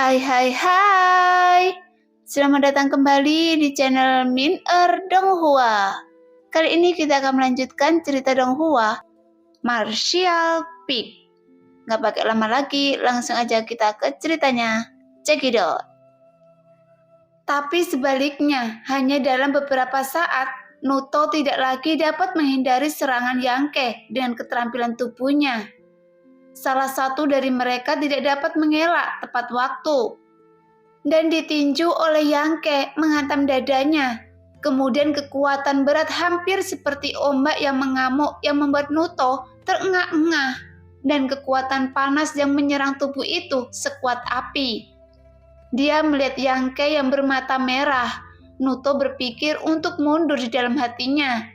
Hai hai hai. Selamat datang kembali di channel Min Donghua. Kali ini kita akan melanjutkan cerita Donghua, Martial Peak. Gak pakai lama lagi, langsung aja kita ke ceritanya. Cekidot. Tapi sebaliknya, hanya dalam beberapa saat, Nuto tidak lagi dapat menghindari serangan Yangke dengan keterampilan tubuhnya. Salah satu dari mereka tidak dapat mengelak tepat waktu dan ditinju oleh Yangke menghantam dadanya. Kemudian kekuatan berat hampir seperti ombak yang mengamuk yang membuat Nuto terengah-engah, dan kekuatan panas yang menyerang tubuh itu sekuat api. Dia melihat Yangke yang bermata merah. Nuto berpikir untuk mundur di dalam hatinya.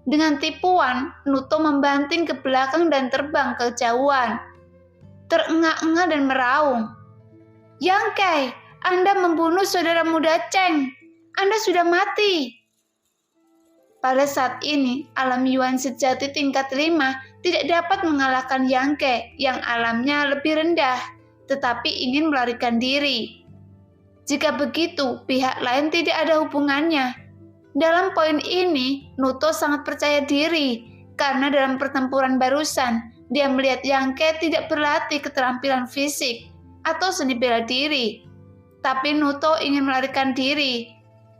Dengan tipuan, Nuto membanting ke belakang dan terbang ke kejauhan. Terengah-engah dan meraung, "Yangke, Anda membunuh saudara muda Cheng. Anda sudah mati." Pada saat ini, alam Yuan sejati tingkat 5 tidak dapat mengalahkan Yangke yang alamnya lebih rendah, tetapi ingin melarikan diri. Jika begitu, pihak lain tidak ada hubungannya. Dalam poin ini, Nuto sangat percaya diri, karena dalam pertempuran barusan, dia melihat Yangke tidak berlatih keterampilan fisik atau seni bela diri. Tapi Nuto ingin melarikan diri.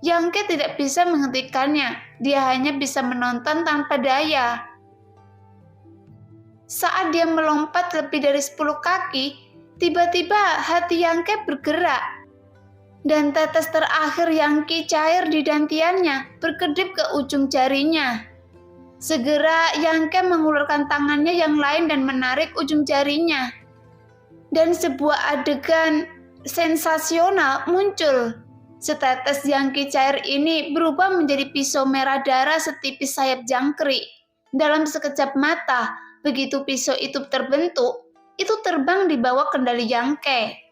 Yangke tidak bisa menghentikannya, dia hanya bisa menonton tanpa daya. Saat dia melompat lebih dari 10 kaki, tiba-tiba hati Yangke bergerak, dan tetes terakhir yang cair di dantiannya berkedip ke ujung jarinya. Segera Yangke mengulurkan tangannya yang lain dan menarik ujung jarinya. Dan sebuah adegan sensasional muncul. Setetes yang cair ini berubah menjadi pisau merah darah setipis sayap jangkrik. Dalam sekejap mata, begitu pisau itu terbentuk, itu terbang di bawah kendali Yangke.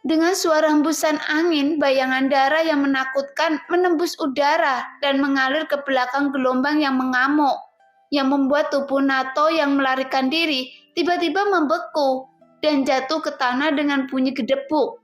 Dengan suara hembusan angin, bayangan darah yang menakutkan menembus udara dan mengalir ke belakang gelombang yang mengamuk, yang membuat tubuh Nato yang melarikan diri tiba-tiba membeku dan jatuh ke tanah dengan bunyi gedebuk.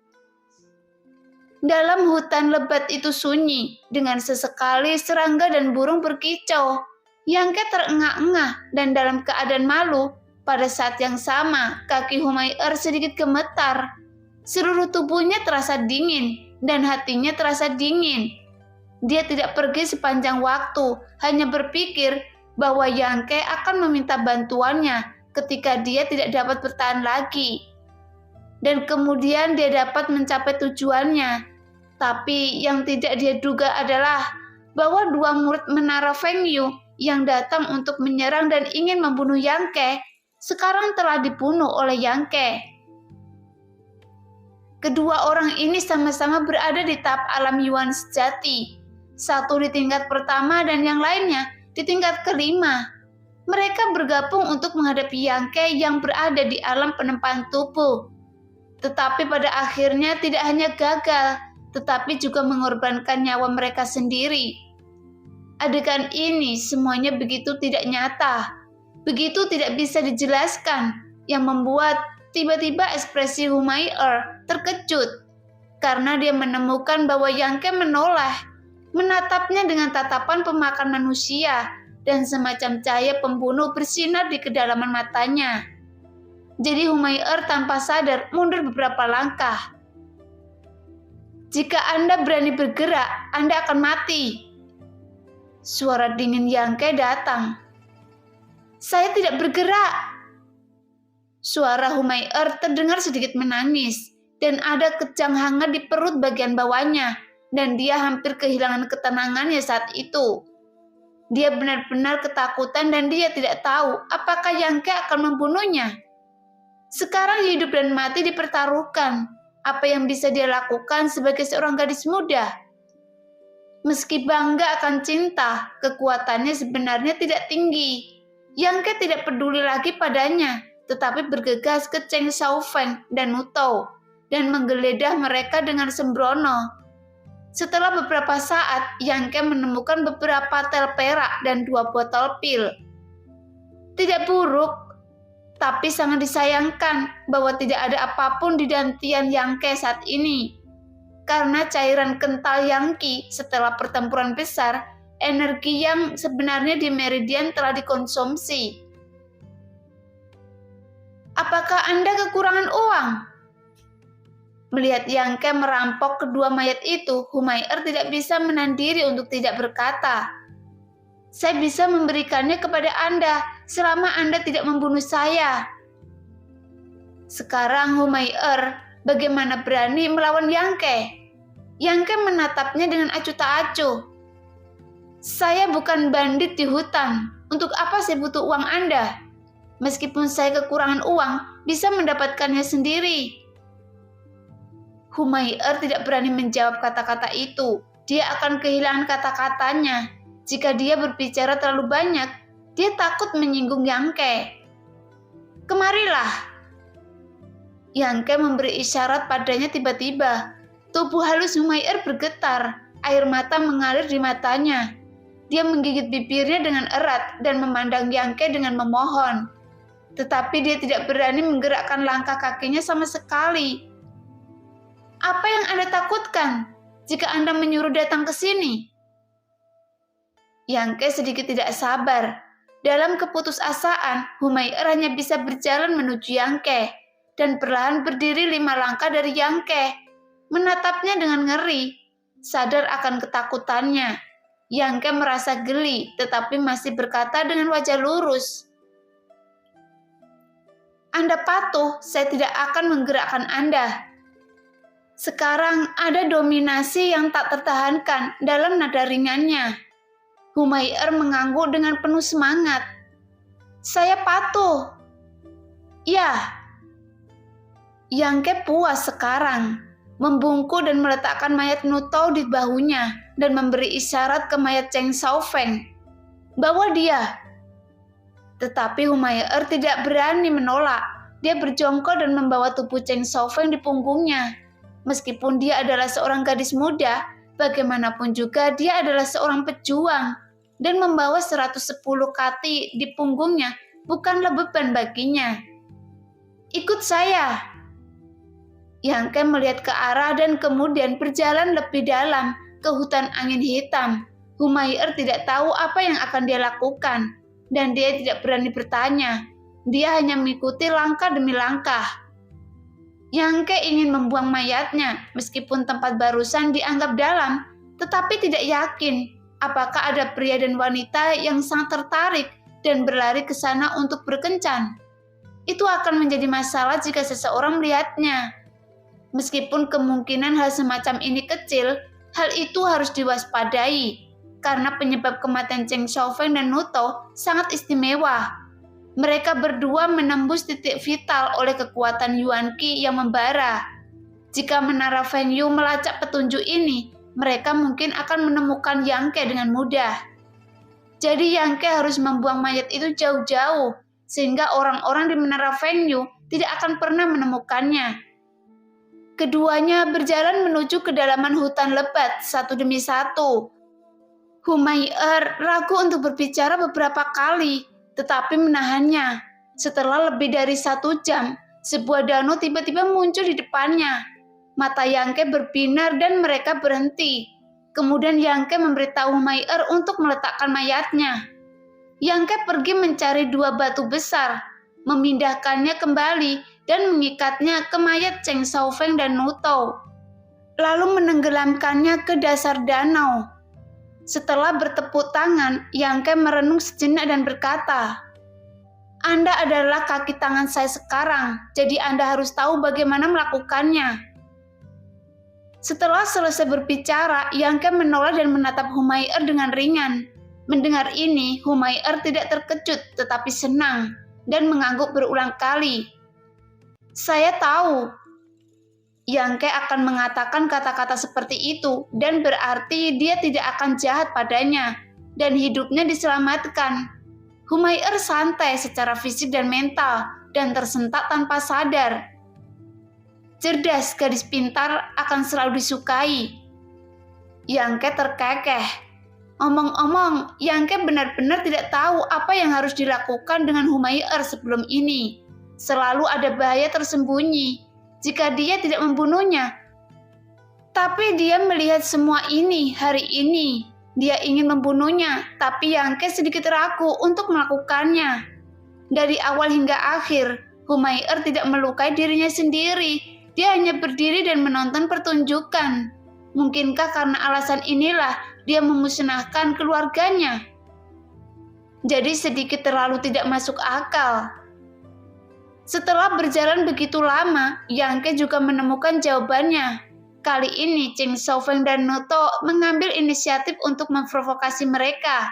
Dalam hutan lebat itu sunyi, dengan sesekali serangga dan burung berkicau. Yangke terengah-engah dan dalam keadaan malu. Pada saat yang sama, kaki Humayr sedikit gemetar. Seluruh tubuhnya terasa dingin dan hatinya terasa dingin. Dia tidak pergi sepanjang waktu, hanya berpikir bahwa Yangke akan meminta bantuannya ketika dia tidak dapat bertahan lagi. Dan kemudian dia dapat mencapai tujuannya. Tapi yang tidak dia duga adalah bahwa dua murid menara Feng Yu yang datang untuk menyerang dan ingin membunuh Yangke sekarang telah dibunuh oleh Yangke. Kedua orang ini sama-sama berada di tahap alam Yuan sejati. Satu di tingkat pertama dan yang lainnya di tingkat kelima. Mereka bergabung untuk menghadapi Yangke yang berada di alam penempaan tubuh. Tetapi pada akhirnya tidak hanya gagal, tetapi juga mengorbankan nyawa mereka sendiri. Adegan ini semuanya begitu tidak nyata, begitu tidak bisa dijelaskan, yang membuat tiba-tiba ekspresi Humayr terkejut karena dia menemukan bahwa Yangke menoleh, menatapnya dengan tatapan pemakan manusia, dan semacam cahaya pembunuh bersinar di kedalaman matanya. Jadi Humayr tanpa sadar mundur beberapa langkah. "Jika Anda berani bergerak, Anda akan mati." Suara dingin Yangke datang. "Saya tidak bergerak." Suara Humayr terdengar sedikit menangis, dan ada kejang hangat di perut bagian bawahnya, dan dia hampir kehilangan ketenangannya saat itu. Dia benar-benar ketakutan dan dia tidak tahu apakah Yangke akan membunuhnya. Sekarang hidup dan mati dipertaruhkan. Apa yang bisa dia lakukan sebagai seorang gadis muda? Meski bangga akan cinta, kekuatannya sebenarnya tidak tinggi. Yangke tidak peduli lagi padanya, tetapi bergegas ke Cheng Xiaofeng dan Nuto, dan menggeledah mereka dengan sembrono. Setelah beberapa saat, Yangke menemukan beberapa tel perak dan 2 botol pil. "Tidak buruk," Tapi sangat disayangkan bahwa tidak ada apapun di dantian Yangke saat ini. Karena cairan kental Yangki setelah pertempuran besar, energi yang sebenarnya di meridian telah dikonsumsi. Apakah Anda kekurangan uang? Melihat Yangke merampok kedua mayat itu, Humayr tidak bisa menahan diri untuk tidak berkata. Saya bisa memberikannya kepada Anda selama Anda tidak membunuh saya. Sekarang Humayr bagaimana berani melawan Yangke? Yangke menatapnya dengan acuh tak acuh. Saya bukan bandit di hutan. Untuk apa saya butuh uang Anda? Meskipun saya kekurangan uang, bisa mendapatkannya sendiri. Humayr tidak berani menjawab kata-kata itu. Dia akan kehilangan kata-katanya. Jika dia berbicara terlalu banyak, dia takut menyinggung Yangke. Kemarilah. Yangke memberi isyarat padanya tiba-tiba. Tubuh halus Humayr bergetar. Air mata mengalir di matanya. Dia menggigit bibirnya dengan erat dan memandang Yangke dengan memohon. Tetapi dia tidak berani menggerakkan langkah kakinya sama sekali. Apa yang Anda takutkan jika Anda menyuruh datang ke sini? Yangke sedikit tidak sabar. Dalam keputusasaan, Humayr hanya bisa berjalan menuju Yangke dan perlahan berdiri 5 langkah dari Yangke, menatapnya dengan ngeri, sadar akan ketakutannya. Yangke merasa geli, tetapi masih berkata dengan wajah lurus. Anda patuh, saya tidak akan menggerakkan Anda. Sekarang ada dominasi yang tak tertahankan dalam nada ringannya. Humayr mengangguk dengan penuh semangat. Saya patuh. Ya. Yangke puas sekarang, membungkuk dan meletakkan mayat Nutao di bahunya dan memberi isyarat ke mayat Cheng Xiaofeng. Bawa dia. Tetapi Humayr tidak berani menolak. Dia berjongkok dan membawa tubuh Cheng Xiaofeng di punggungnya. Meskipun dia adalah seorang gadis muda, bagaimanapun juga dia adalah seorang pejuang. Dan membawa 110 kati di punggungnya bukanlah beban baginya. Ikut saya. Yangke melihat ke arah dan kemudian berjalan lebih dalam ke hutan angin hitam. Humayr tidak tahu apa yang akan dia lakukan. Dan dia tidak berani bertanya. Dia hanya mengikuti langkah demi langkah. Yangke ingin membuang mayatnya, meskipun tempat barusan dianggap dalam, tetapi tidak yakin apakah ada pria dan wanita yang sangat tertarik dan berlari ke sana untuk berkencan. Itu akan menjadi masalah jika seseorang melihatnya. Meskipun kemungkinan hal semacam ini kecil, hal itu harus diwaspadai, karena penyebab kematian Cheng Xiaofeng dan Nutao sangat istimewa. Mereka berdua menembus titik vital oleh kekuatan Yuan Qi yang membara. Jika menara Feng Yu melacak petunjuk ini, mereka mungkin akan menemukan Yangke dengan mudah. Jadi Yangke harus membuang mayat itu jauh-jauh, sehingga orang-orang di menara Feng Yu tidak akan pernah menemukannya. Keduanya berjalan menuju kedalaman hutan lebat satu demi satu. Humayr ragu untuk berbicara beberapa kali, tetapi menahannya. Setelah lebih dari 1 jam, sebuah danau tiba-tiba muncul di depannya. Mata Yangke berbinar dan mereka berhenti. Kemudian Yangke memberitahu Humayr untuk meletakkan mayatnya. Yangke pergi mencari 2 batu besar, memindahkannya kembali dan mengikatnya ke mayat Cheng Xiaofeng dan Nutao, lalu menenggelamkannya ke dasar danau. Setelah bertepuk tangan, Yangke merenung sejenak dan berkata, Anda adalah kaki tangan saya sekarang, jadi Anda harus tahu bagaimana melakukannya. Setelah selesai berbicara, Yangke menoleh dan menatap Humayr dengan ringan. Mendengar ini, Humayr tidak terkejut tetapi senang dan mengangguk berulang kali. Saya tahu. Yangke akan mengatakan kata-kata seperti itu dan berarti dia tidak akan jahat padanya dan hidupnya diselamatkan. Humayr santai secara fisik dan mental dan tersentak tanpa sadar. Cerdas, gadis pintar akan selalu disukai. Yangke terkekeh. Omong-omong, Yangke benar-benar tidak tahu apa yang harus dilakukan dengan Humayr sebelum ini. Selalu ada bahaya tersembunyi jika dia tidak membunuhnya. Tapi dia melihat semua ini hari ini. Dia ingin membunuhnya, tapi Yangke sedikit ragu untuk melakukannya. Dari awal hingga akhir, Humayr tidak melukai dirinya sendiri. Dia hanya berdiri dan menonton pertunjukan. Mungkinkah karena alasan inilah dia memusnahkan keluarganya? Jadi sedikit terlalu tidak masuk akal. Setelah berjalan begitu lama, Yangke juga menemukan jawabannya. Kali ini Cheng Xiaofeng dan Noto mengambil inisiatif untuk memprovokasi mereka.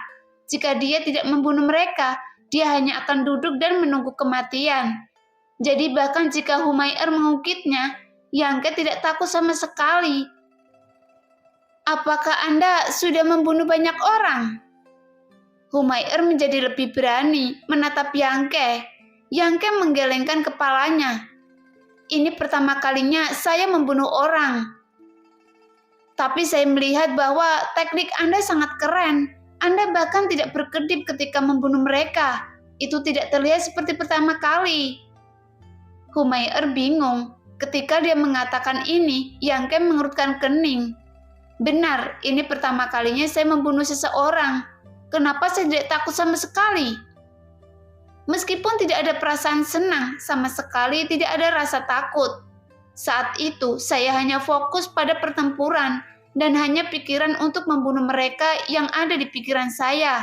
Jika dia tidak membunuh mereka, dia hanya akan duduk dan menunggu kematian. Jadi bahkan jika Humayr mengungkitnya, Yangke tidak takut sama sekali. Apakah Anda sudah membunuh banyak orang? Humayr menjadi lebih berani menatap Yangke. Yangke menggelengkan kepalanya. Ini pertama kalinya saya membunuh orang. Tapi saya melihat bahwa teknik Anda sangat keren. Anda bahkan tidak berkedip ketika membunuh mereka. Itu tidak terlihat seperti pertama kali. Humayr bingung. Ketika dia mengatakan ini, Yangke mengerutkan kening. Benar, ini pertama kalinya saya membunuh seseorang. Kenapa saya tidak takut sama sekali? Meskipun tidak ada perasaan senang, sama sekali tidak ada rasa takut. Saat itu, saya hanya fokus pada pertempuran dan hanya pikiran untuk membunuh mereka yang ada di pikiran saya.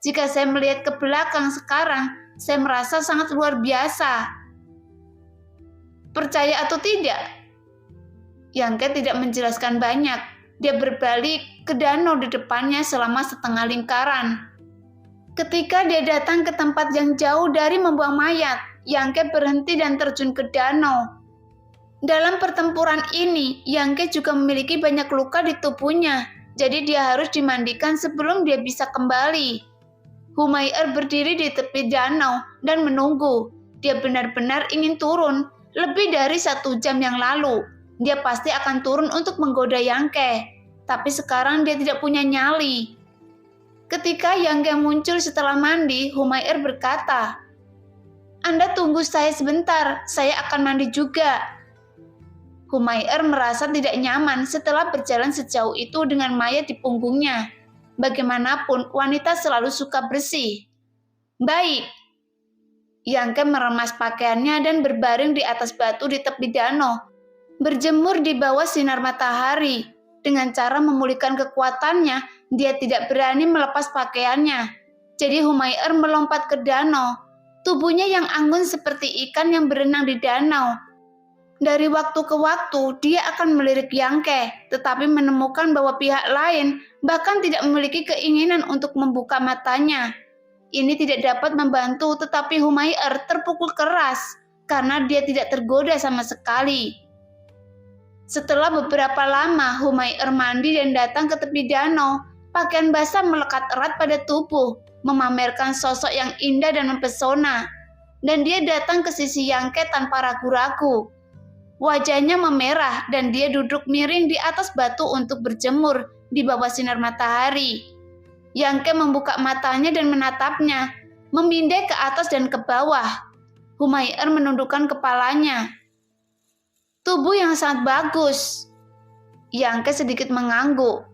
Jika saya melihat ke belakang sekarang, saya merasa sangat luar biasa. Percaya atau tidak? Yangke tidak menjelaskan banyak. Dia berbalik ke danau di depannya selama setengah lingkaran. Ketika dia datang ke tempat yang jauh dari membuang mayat, Yangke berhenti dan terjun ke danau. Dalam pertempuran ini, Yangke juga memiliki banyak luka di tubuhnya, jadi dia harus dimandikan sebelum dia bisa kembali. Humayr berdiri di tepi danau dan menunggu. Dia benar-benar ingin turun. Lebih dari 1 jam yang lalu, dia pasti akan turun untuk menggoda Yangke. Tapi sekarang dia tidak punya nyali. Ketika Yangke muncul setelah mandi, Humayr berkata, "Anda tunggu saya sebentar, saya akan mandi juga." Humayr merasa tidak nyaman setelah berjalan sejauh itu dengan mayat di punggungnya. Bagaimanapun, wanita selalu suka bersih. Baik. Yangke meremas pakaiannya dan berbaring di atas batu di tepi danau, berjemur di bawah sinar matahari. Dengan cara memulihkan kekuatannya, dia tidak berani melepas pakaiannya. Jadi Humayr melompat ke danau. Tubuhnya yang anggun seperti ikan yang berenang di danau. Dari waktu ke waktu, dia akan melirik Yangke, tetapi menemukan bahwa pihak lain bahkan tidak memiliki keinginan untuk membuka matanya. Ini tidak dapat membantu, tetapi Humayr terpukul keras karena dia tidak tergoda sama sekali. Setelah beberapa lama, Humayr mandi dan datang ke tepi danau. Pakaian basah melekat erat pada tubuh, memamerkan sosok yang indah dan mempesona. Dan dia datang ke sisi Yangke tanpa ragu-ragu. Wajahnya memerah dan dia duduk miring di atas batu untuk berjemur di bawah sinar matahari. Yangke membuka matanya dan menatapnya, memindai ke atas dan ke bawah. Humayr menundukkan kepalanya. Tubuh yang sangat bagus. Yangke sedikit mengangguk.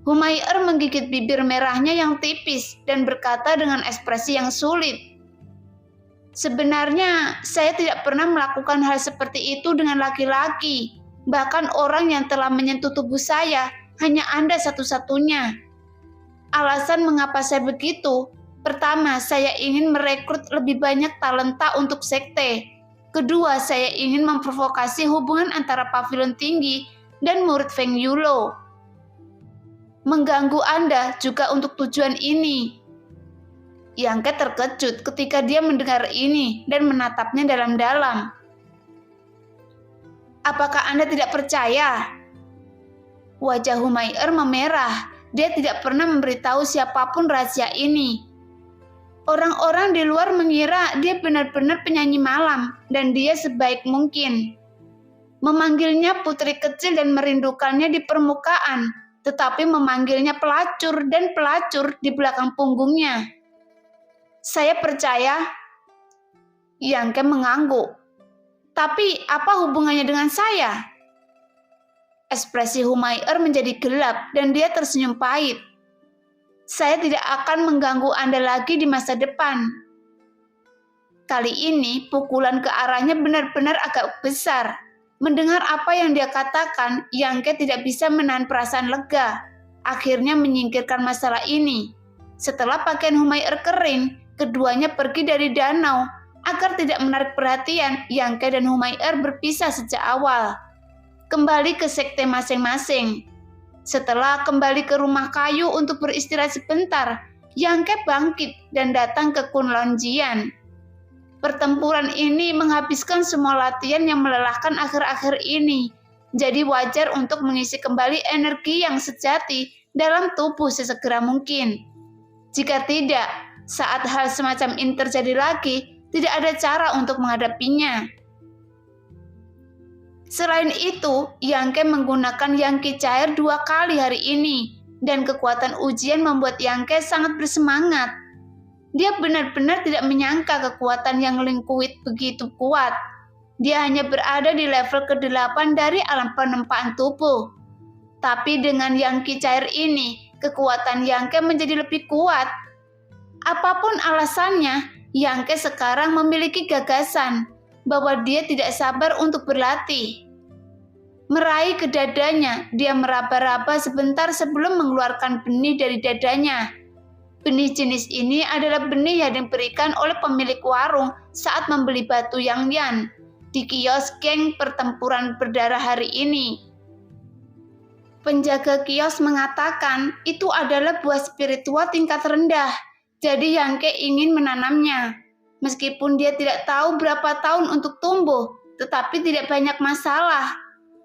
Humayr menggigit bibir merahnya yang tipis dan berkata dengan ekspresi yang sulit, "Sebenarnya saya tidak pernah melakukan hal seperti itu dengan laki-laki. Bahkan orang yang telah menyentuh tubuh saya hanya Anda satu-satunya. Alasan mengapa saya begitu, pertama saya ingin merekrut lebih banyak talenta untuk sekte. Kedua, saya ingin memprovokasi hubungan antara pavilion tinggi dan murid Feng Yulo. Mengganggu Anda juga untuk tujuan ini." Yangke terkejut ketika dia mendengar ini dan menatapnya dalam-dalam. "Apakah Anda tidak percaya?" Wajah Humayr memerah. Dia tidak pernah memberitahu siapapun rahasia ini. Orang-orang di luar mengira dia benar-benar penyanyi malam dan dia sebaik mungkin. Memanggilnya putri kecil dan merindukannya di permukaan, tetapi memanggilnya pelacur dan pelacur di belakang punggungnya. Saya percaya. Yangke mengangguk. Tapi apa hubungannya dengan saya? Ekspresi Humair menjadi gelap dan dia tersenyum pahit. Saya tidak akan mengganggu Anda lagi di masa depan. Kali ini pukulan ke arahnya benar-benar agak besar. Mendengar apa yang dia katakan, Yangke tidak bisa menahan perasaan lega. Akhirnya menyingkirkan masalah ini. Setelah pakaian Humair kering, keduanya pergi dari danau. Agar tidak menarik perhatian, Yangke dan Humair berpisah sejak awal. Kembali ke sekte masing-masing. Setelah kembali ke rumah kayu untuk beristirahat sebentar, Yangke bangkit dan datang ke Kunlun Jian. Pertempuran ini menghabiskan semua latihan yang melelahkan akhir-akhir ini. Jadi wajar untuk mengisi kembali energi yang sejati dalam tubuh sesegera mungkin. Jika tidak, saat hal semacam ini terjadi lagi, tidak ada cara untuk menghadapinya. Selain itu, Yangke menggunakan Yangki cair 2 kali hari ini, dan kekuatan ujian membuat Yangke sangat bersemangat. Dia benar-benar tidak menyangka kekuatan yang lingkuit begitu kuat. Dia hanya berada di level ke-8 dari alam penempaan tubuh. Tapi dengan Yangki cair ini, kekuatan Yangke menjadi lebih kuat. Apapun alasannya, Yangke sekarang memiliki gagasan bahwa dia tidak sabar untuk berlatih. Meraih ke dadanya, dia meraba-raba sebentar sebelum mengeluarkan benih dari dadanya. Benih jenis ini adalah benih yang diberikan oleh pemilik warung saat membeli batu Yangyan di kios geng pertempuran berdarah hari ini. Penjaga kios mengatakan itu adalah buah spiritual tingkat rendah. Jadi Yangke ingin menanamnya. Meskipun dia tidak tahu berapa tahun untuk tumbuh, tetapi tidak banyak masalah.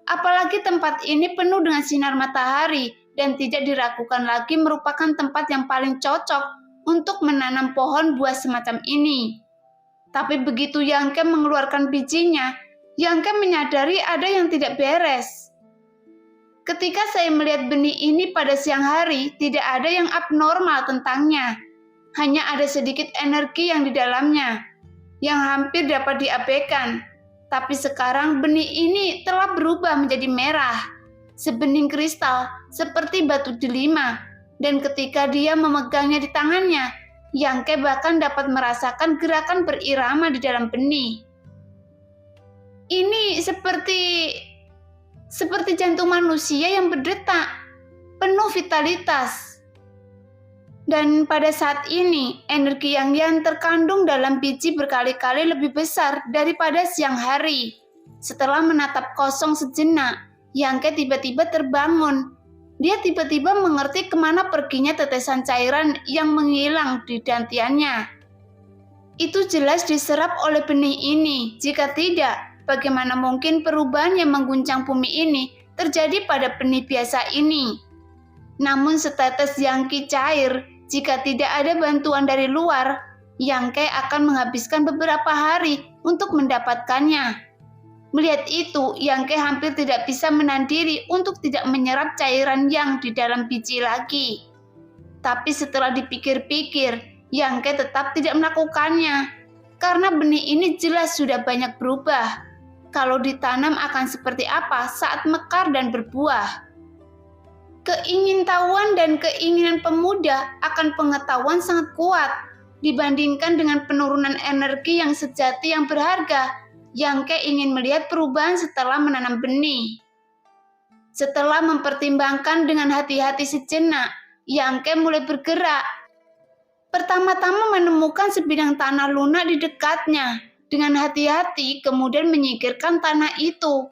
Apalagi tempat ini penuh dengan sinar matahari dan tidak diragukan lagi merupakan tempat yang paling cocok untuk menanam pohon buah semacam ini. Tapi begitu Yangke mengeluarkan bijinya, Yangke menyadari ada yang tidak beres. Ketika saya melihat benih ini pada siang hari, tidak ada yang abnormal tentangnya. Hanya ada sedikit energi yang di dalamnya, yang hampir dapat diabaikan. Tapi sekarang benih ini telah berubah menjadi merah, sebening kristal seperti batu delima. Dan ketika dia memegangnya di tangannya, Yangke bahkan dapat merasakan gerakan berirama di dalam benih. Ini seperti jantung manusia yang berdetak, penuh vitalitas. Dan pada saat ini, energi yang terkandung dalam biji berkali-kali lebih besar daripada siang hari. Setelah menatap kosong sejenak, Yangke tiba-tiba terbangun. Dia tiba-tiba mengerti kemana perginya tetesan cairan yang menghilang di dantiannya. Itu jelas diserap oleh benih ini. Jika tidak, bagaimana mungkin perubahan yang mengguncang bumi ini terjadi pada benih biasa ini? Namun setetes Yangki cair, jika tidak ada bantuan dari luar, Yangke akan menghabiskan beberapa hari untuk mendapatkannya. Melihat itu, Yangke hampir tidak bisa menahan diri untuk tidak menyerap cairan yang di dalam biji lagi. Tapi setelah dipikir-pikir, Yangke tetap tidak melakukannya. Karena benih ini jelas sudah banyak berubah. Kalau ditanam akan seperti apa saat mekar dan berbuah? Keingintahuan dan keinginan pemuda akan pengetahuan sangat kuat dibandingkan dengan penurunan energi yang sejati yang berharga. Yangke ingin melihat perubahan setelah menanam benih. Setelah mempertimbangkan dengan hati-hati sejenak, Yangke mulai bergerak. Pertama-tama menemukan sebidang tanah lunak di dekatnya. Dengan hati-hati kemudian menyingkirkan tanah itu,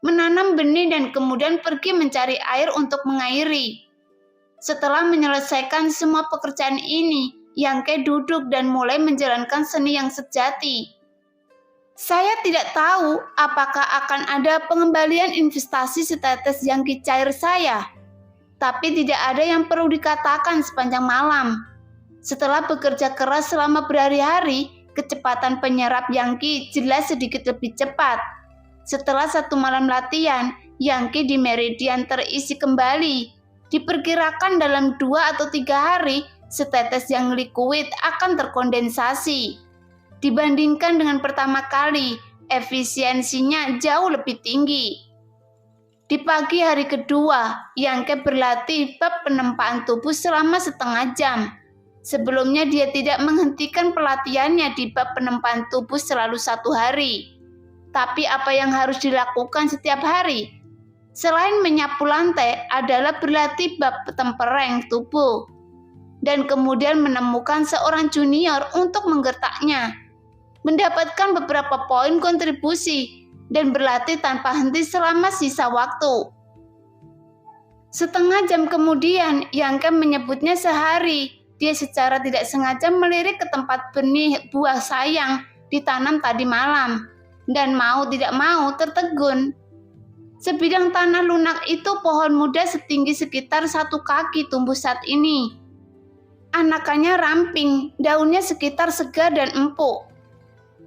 menanam benih dan kemudian pergi mencari air untuk mengairi. Setelah menyelesaikan semua pekerjaan ini, Yangke duduk dan mulai menjalankan seni yang sejati. Saya tidak tahu apakah akan ada pengembalian investasi setetes Yangki cair saya, tapi tidak ada yang perlu dikatakan sepanjang malam. Setelah bekerja keras selama berhari-hari, kecepatan penyerap Yangki jelas sedikit lebih cepat. Setelah 1 malam latihan, Yangki di meridian terisi kembali. Diperkirakan dalam 2 atau 3 hari, setetes yang liquid akan terkondensasi. Dibandingkan dengan pertama kali, efisiensinya jauh lebih tinggi. Di pagi hari kedua, Yangke berlatih bab penempaan tubuh selama setengah jam. Sebelumnya dia tidak menghentikan pelatihannya di bab penempaan tubuh selalu 1 hari. Tapi apa yang harus dilakukan setiap hari? Selain menyapu lantai adalah berlatih bab tempereng tubuh. Dan kemudian menemukan seorang junior untuk menggertaknya. Mendapatkan beberapa poin kontribusi dan berlatih tanpa henti selama sisa waktu. Setengah jam kemudian, Yangke menyebutnya sehari. Dia secara tidak sengaja melirik ke tempat benih buah sayang ditanam tadi malam. Dan mau tidak mau tertegun. Sebidang tanah lunak itu pohon muda setinggi sekitar 1 kaki tumbuh saat ini. Anakannya ramping, daunnya sekitar segar dan empuk.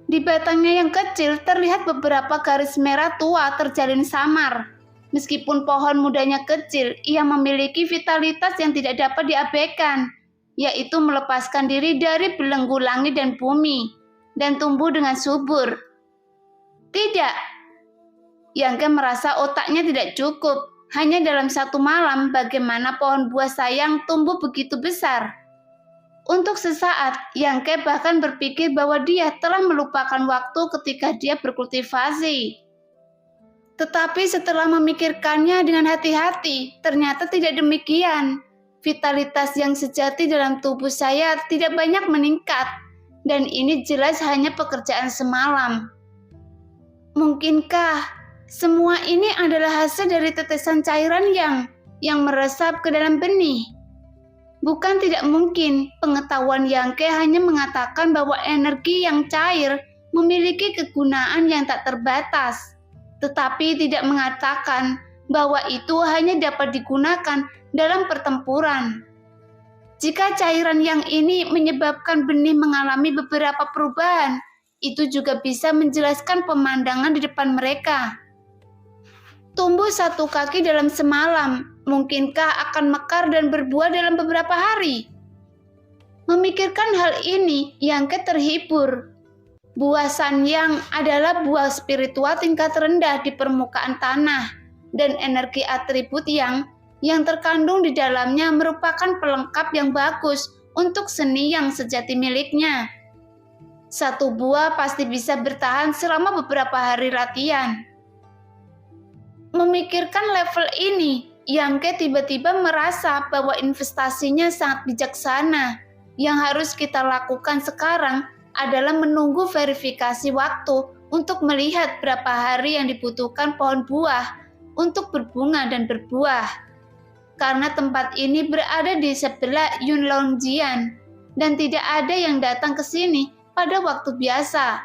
Di batangnya yang kecil terlihat beberapa garis merah tua terjalin samar. Meskipun pohon mudanya kecil, ia memiliki vitalitas yang tidak dapat diabaikan, yaitu melepaskan diri dari belenggu langit dan bumi, dan tumbuh dengan subur. Tidak, Yangke merasa otaknya tidak cukup. Hanya dalam 1 malam bagaimana pohon buah sayang tumbuh begitu besar. Untuk sesaat, Yangke bahkan berpikir bahwa dia telah melupakan waktu ketika dia berkultivasi. Tetapi setelah memikirkannya dengan hati-hati, ternyata tidak demikian. Vitalitas yang sejati dalam tubuh saya tidak banyak meningkat, dan ini jelas hanya pekerjaan semalam. Mungkinkah semua ini adalah hasil dari tetesan cairan yang meresap ke dalam benih? Bukan tidak mungkin, pengetahuan Yangke hanya mengatakan bahwa energi yang cair memiliki kegunaan yang tak terbatas, tetapi tidak mengatakan bahwa itu hanya dapat digunakan dalam pertempuran. Jika cairan yang ini menyebabkan benih mengalami beberapa perubahan, itu juga bisa menjelaskan pemandangan di depan mereka. Tumbuh 1 kaki dalam semalam, mungkinkah akan mekar dan berbuah dalam beberapa hari? Memikirkan hal ini, Yangke terhibur. Buah sanyang adalah buah spiritual tingkat rendah di permukaan tanah, dan energi atribut yang terkandung di dalamnya merupakan pelengkap yang bagus untuk seni yang sejati miliknya. 1 buah pasti bisa bertahan selama beberapa hari latihan. Memikirkan level ini, Yangke tiba-tiba merasa bahwa investasinya sangat bijaksana. Yang harus kita lakukan sekarang adalah menunggu verifikasi waktu untuk melihat berapa hari yang dibutuhkan pohon buah untuk berbunga dan berbuah. Karena tempat ini berada di sebelah Yunlongjian dan tidak ada yang datang ke sini pada waktu biasa.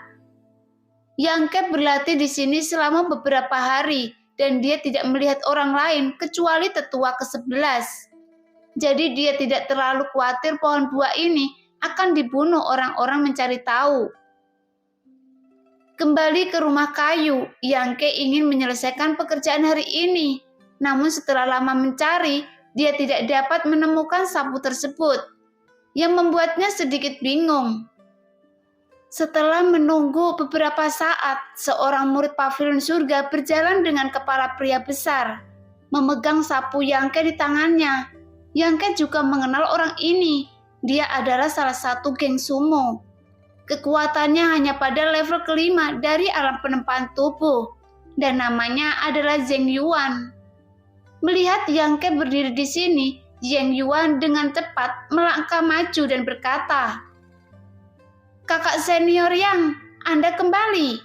Yangke berlatih di sini selama beberapa hari dan dia tidak melihat orang lain kecuali tetua ke-11. Jadi dia tidak terlalu khawatir pohon buah ini akan dibunuh orang-orang mencari tahu. Kembali ke rumah kayu, Yangke ingin menyelesaikan pekerjaan hari ini. Namun setelah lama mencari, dia tidak dapat menemukan sapu tersebut, yang membuatnya sedikit bingung. Setelah menunggu beberapa saat, seorang murid pavilion surga berjalan dengan kepala pria besar, memegang sapu Yangke di tangannya. Yangke juga mengenal orang ini. Dia adalah salah satu geng sumo. Kekuatannya hanya pada level ke-5 dari alam penempaan tubuh, dan namanya adalah Zheng Yuan. Melihat Yangke berdiri di sini, Zheng Yuan dengan cepat melangkah maju dan berkata, "Kakak senior Yang, Anda kembali.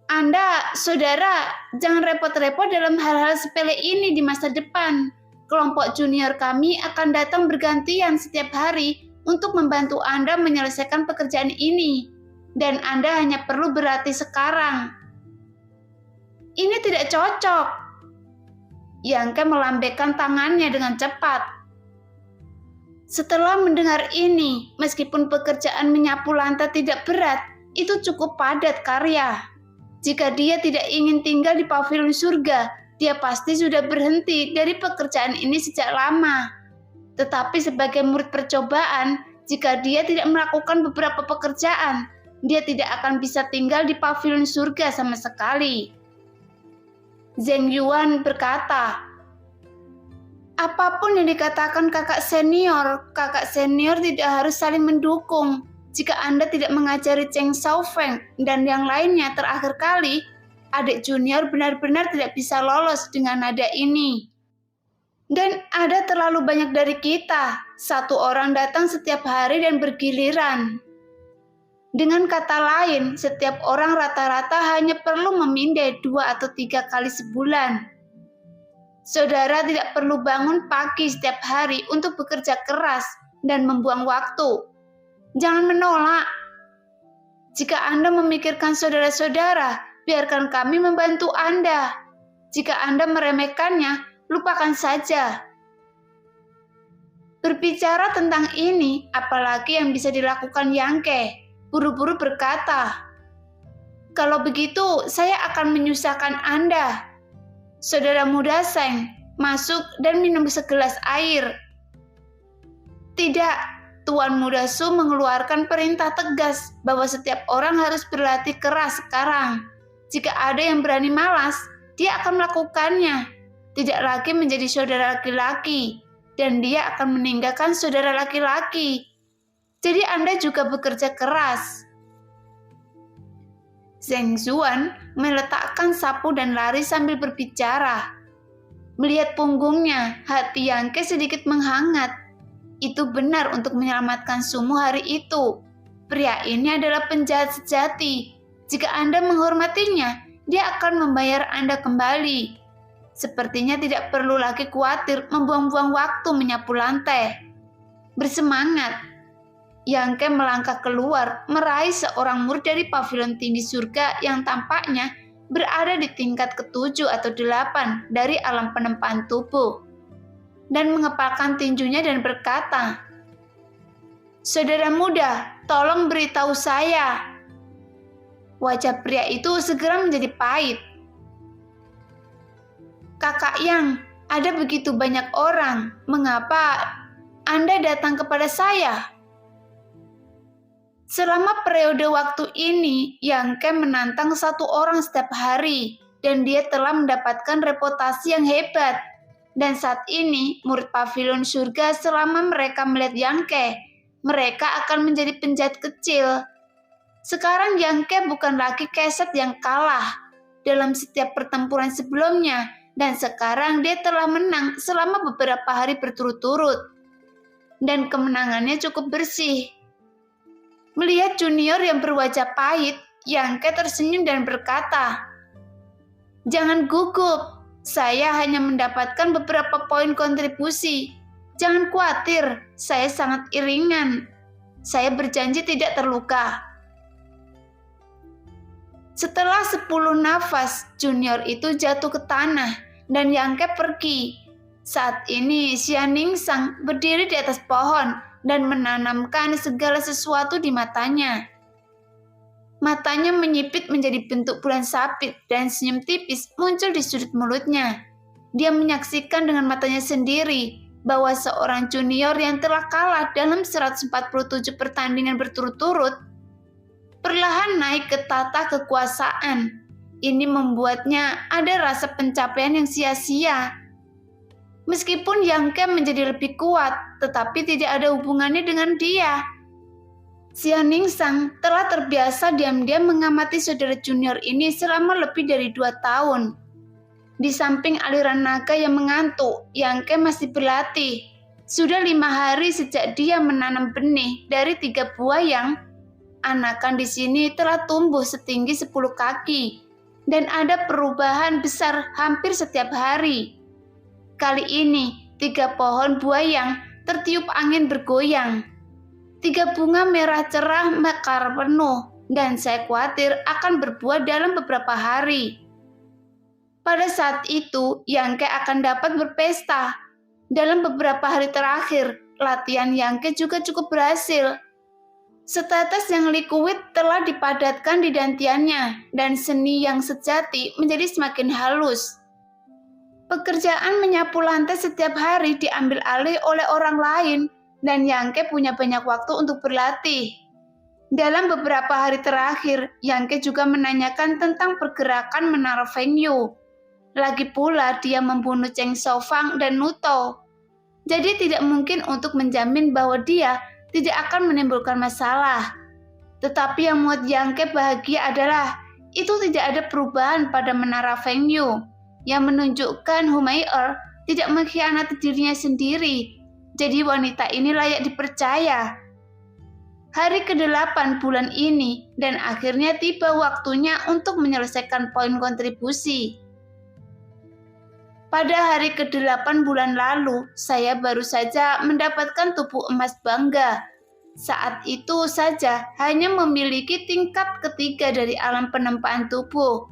Anda, saudara, jangan repot-repot dalam hal-hal sepele ini di masa depan. Kelompok junior kami akan datang bergantian setiap hari untuk membantu Anda menyelesaikan pekerjaan ini. Dan Anda hanya perlu berlatih sekarang." Ini tidak cocok. Yangke melambaikan tangannya dengan cepat. Setelah mendengar ini, meskipun pekerjaan menyapu lantai tidak berat, itu cukup padat karya. Jika dia tidak ingin tinggal di pavilion surga, dia pasti sudah berhenti dari pekerjaan ini sejak lama. Tetapi sebagai murid percobaan, Jika dia tidak melakukan beberapa pekerjaan, dia tidak akan bisa tinggal di pavilion surga sama sekali. Zheng Yuan berkata, apapun yang dikatakan kakak senior tidak harus saling mendukung. Jika Anda tidak mengajari Cheng Xiaofeng dan yang lainnya terakhir kali, adik junior benar-benar tidak bisa lolos dengan nada ini. Dan ada terlalu banyak dari kita. Satu orang datang setiap hari dan bergiliran. Dengan kata lain, setiap orang rata-rata hanya perlu memindai 2 atau 3 kali sebulan. Saudara tidak perlu bangun pagi setiap hari untuk bekerja keras dan membuang waktu. Jangan menolak. Jika Anda memikirkan saudara-saudara, biarkan kami membantu Anda. Jika Anda meremehkannya, lupakan saja. Berbicara tentang ini, apalagi yang bisa dilakukan Yangke? Buru-buru berkata, kalau begitu, saya akan menyusahkan Anda. Saudara muda Zheng, masuk dan minum segelas air. Tidak, Tuan Muda Su mengeluarkan perintah tegas bahwa setiap orang harus berlatih keras sekarang. Jika ada yang berani malas, dia akan melakukannya. Tidak lagi menjadi saudara laki-laki, dan dia akan meninggalkan saudara laki-laki. Jadi Anda juga bekerja keras. Zheng Yuan meletakkan sapu dan lari sambil berbicara. Melihat punggungnya, hati Yangke sedikit menghangat. Itu benar untuk menyelamatkan Sumu hari itu. Pria ini adalah penjahat sejati. Jika Anda menghormatinya, dia akan membayar Anda kembali. Sepertinya tidak perlu lagi khawatir membuang-buang waktu menyapu lantai. Bersemangat. Yangke melangkah keluar, meraih seorang murid dari pavilion tinggi surga yang tampaknya berada di tingkat ke-7 atau 8 dari alam penempaan tubuh. Dan mengepalkan tinjunya dan berkata, saudara muda, tolong beritahu saya. Wajah pria itu segera menjadi pahit. Kakak Yang, ada begitu banyak orang. Mengapa Anda datang kepada saya? Selama periode waktu ini, Yangke menantang satu orang setiap hari, dan dia telah mendapatkan reputasi yang hebat. Dan saat ini, murid pavilion surga selama mereka melihat Yangke, mereka akan menjadi penjahat kecil. Sekarang Yangke bukan lagi keset yang kalah dalam setiap pertempuran sebelumnya, dan sekarang dia telah menang selama beberapa hari berturut-turut. Dan kemenangannya cukup bersih. Melihat junior yang berwajah pahit, Yangke tersenyum dan berkata, jangan gugup. Saya hanya mendapatkan beberapa poin kontribusi. Jangan khawatir, saya sangat iringan. Saya berjanji tidak terluka. Setelah 10 nafas, junior itu jatuh ke tanah dan Yangke pergi. Saat ini, Xian Ningsang berdiri di atas pohon dan menanamkan segala sesuatu di matanya. Matanya menyipit menjadi bentuk bulan sabit dan senyum tipis muncul di sudut mulutnya. Dia menyaksikan dengan matanya sendiri bahwa seorang junior yang telah kalah dalam 147 pertandingan berturut-turut perlahan naik ke tata kekuasaan. Ini membuatnya ada rasa pencapaian yang sia-sia. Meskipun Yangke menjadi lebih kuat, tetapi tidak ada hubungannya dengan dia. Xian Ningsang telah terbiasa diam-diam mengamati saudara junior ini selama lebih dari 2 tahun. Di samping aliran naga yang mengantuk, Yangke masih berlatih. Sudah 5 hari sejak dia menanam benih dari 3 buah yang anakan di sini telah tumbuh setinggi 10 kaki. Dan ada perubahan besar hampir setiap hari. Kali ini, 3 pohon buah yang tertiup angin bergoyang. 3 bunga merah cerah mekar penuh, dan saya khawatir akan berbuah dalam beberapa hari. Pada saat itu, Yangke akan dapat berpesta. Dalam beberapa hari terakhir, latihan Yangke juga cukup berhasil. Setetes yang likuid telah dipadatkan di dantiannya, dan seni yang sejati menjadi semakin halus. Pekerjaan menyapu lantai setiap hari diambil alih oleh orang lain, dan Yangke punya banyak waktu untuk berlatih. Dalam beberapa hari terakhir, Yangke juga menanyakan tentang pergerakan menara Fengyu. Lagi pula dia membunuh Cheng Xiaofang dan Nuto. Jadi tidak mungkin untuk menjamin bahwa dia tidak akan menimbulkan masalah. Tetapi yang membuat Yangke bahagia adalah itu tidak ada perubahan pada menara Fengyu yang menunjukkan Humayr tidak mengkhianati dirinya sendiri. Jadi wanita ini layak dipercaya. Hari ke-8 bulan ini dan akhirnya tiba waktunya untuk menyelesaikan poin kontribusi. Pada hari ke-8 bulan lalu, saya baru saja mendapatkan tubuh emas bangga. Saat itu saja hanya memiliki tingkat ketiga dari alam penempaan tubuh.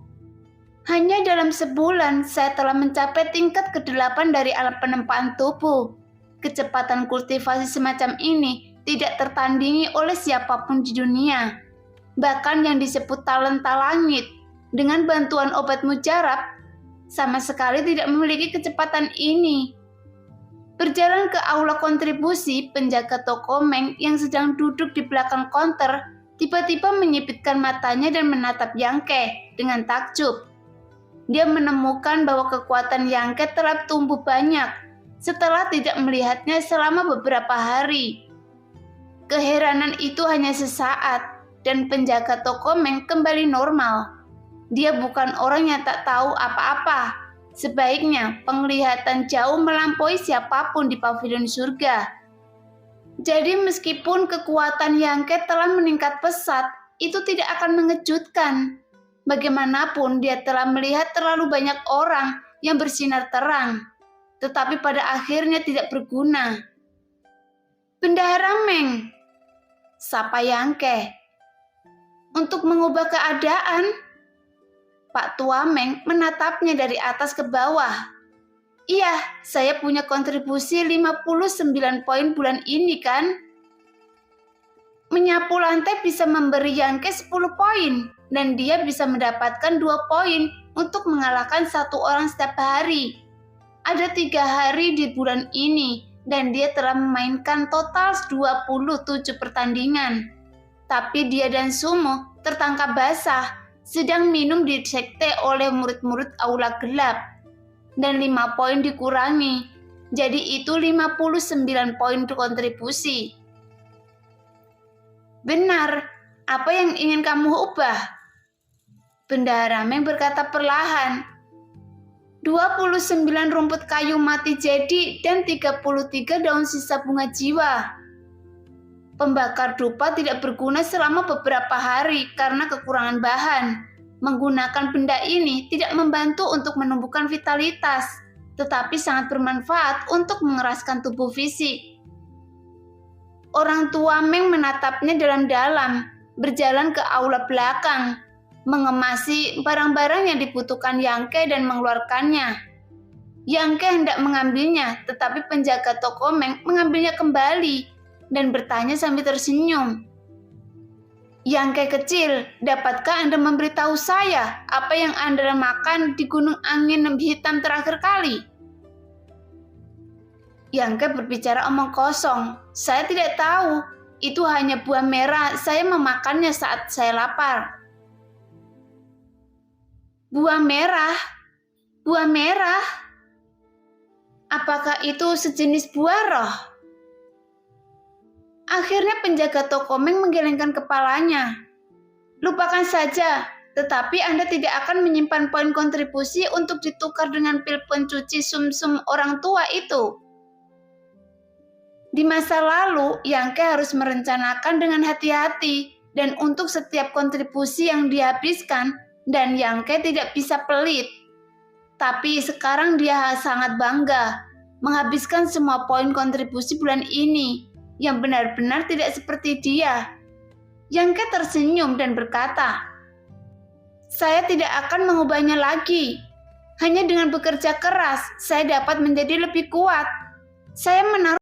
Hanya dalam sebulan saya telah mencapai tingkat ke-8 dari alam penempaan tubuh. Kecepatan kultivasi semacam ini tidak tertandingi oleh siapapun di dunia. Bahkan yang disebut talenta langit dengan bantuan obat mujarab sama sekali tidak memiliki kecepatan ini. Berjalan ke aula kontribusi, penjaga toko Meng yang sedang duduk di belakang konter tiba-tiba menyipitkan matanya dan menatap Yangke dengan takjub. Dia menemukan bahwa kekuatan Yangke telah tumbuh banyak setelah tidak melihatnya selama beberapa hari. Keheranan itu hanya sesaat dan penjaga toko Meng kembali normal. Dia bukan orang yang tak tahu apa-apa. Sebaiknya penglihatan jauh melampaui siapapun di pavilion surga. Jadi meskipun kekuatan Yangke telah meningkat pesat, itu tidak akan mengejutkan. Bagaimanapun dia telah melihat terlalu banyak orang yang bersinar terang, tetapi pada akhirnya tidak berguna. Bendahara Meng, sapa Yangke. Untuk mengubah keadaan, Pak Tua Meng menatapnya dari atas ke bawah. Iya, saya punya kontribusi 59 poin bulan ini kan? Menyapu lantai bisa memberi Yangke 10 poin, dan dia bisa mendapatkan 2 poin untuk mengalahkan satu orang setiap hari. Ada 3 hari di bulan ini, dan dia telah memainkan total 27 pertandingan. Tapi dia dan Sumo tertangkap basah, sedang minum di sekte oleh murid-murid aula gelap. Dan 5 poin dikurangi, jadi itu 59 poin kontribusi. Benar, apa yang ingin kamu ubah? Bendahara Meng berkata perlahan. 29 rumput kayu mati jadi dan 33 daun sisa bunga jiwa. Pembakar dupa tidak berguna selama beberapa hari karena kekurangan bahan. Menggunakan benda ini tidak membantu untuk menumbuhkan vitalitas, tetapi sangat bermanfaat untuk mengeraskan tubuh fisik. Orang tua Meng menatapnya dalam-dalam, berjalan ke aula belakang, mengemasi barang-barang yang dibutuhkan Yangke dan mengeluarkannya. Yangke hendak mengambilnya, tetapi penjaga toko Meng mengambilnya kembali dan bertanya sambil tersenyum. Yangke kecil, dapatkah Anda memberitahu saya apa yang Anda makan di Gunung Angin Hitam terakhir kali? Yangke berbicara omong kosong. Saya tidak tahu. Itu hanya buah merah. Saya memakannya saat saya lapar. Buah merah? Buah merah? Apakah itu sejenis buah roh? Akhirnya penjaga toko Meng menggelengkan kepalanya. Lupakan saja, tetapi Anda tidak akan menyimpan poin kontribusi untuk ditukar dengan pil pencuci sumsum orang tua itu. Di masa lalu, Yangke harus merencanakan dengan hati-hati dan untuk setiap kontribusi yang dihabiskan, dan Yangke tidak bisa pelit. Tapi sekarang dia sangat bangga menghabiskan semua poin kontribusi bulan ini, yang benar-benar tidak seperti dia. Yangke tersenyum dan berkata, "Saya tidak akan mengubahnya lagi. Hanya dengan bekerja keras, saya dapat menjadi lebih kuat. Saya menaruh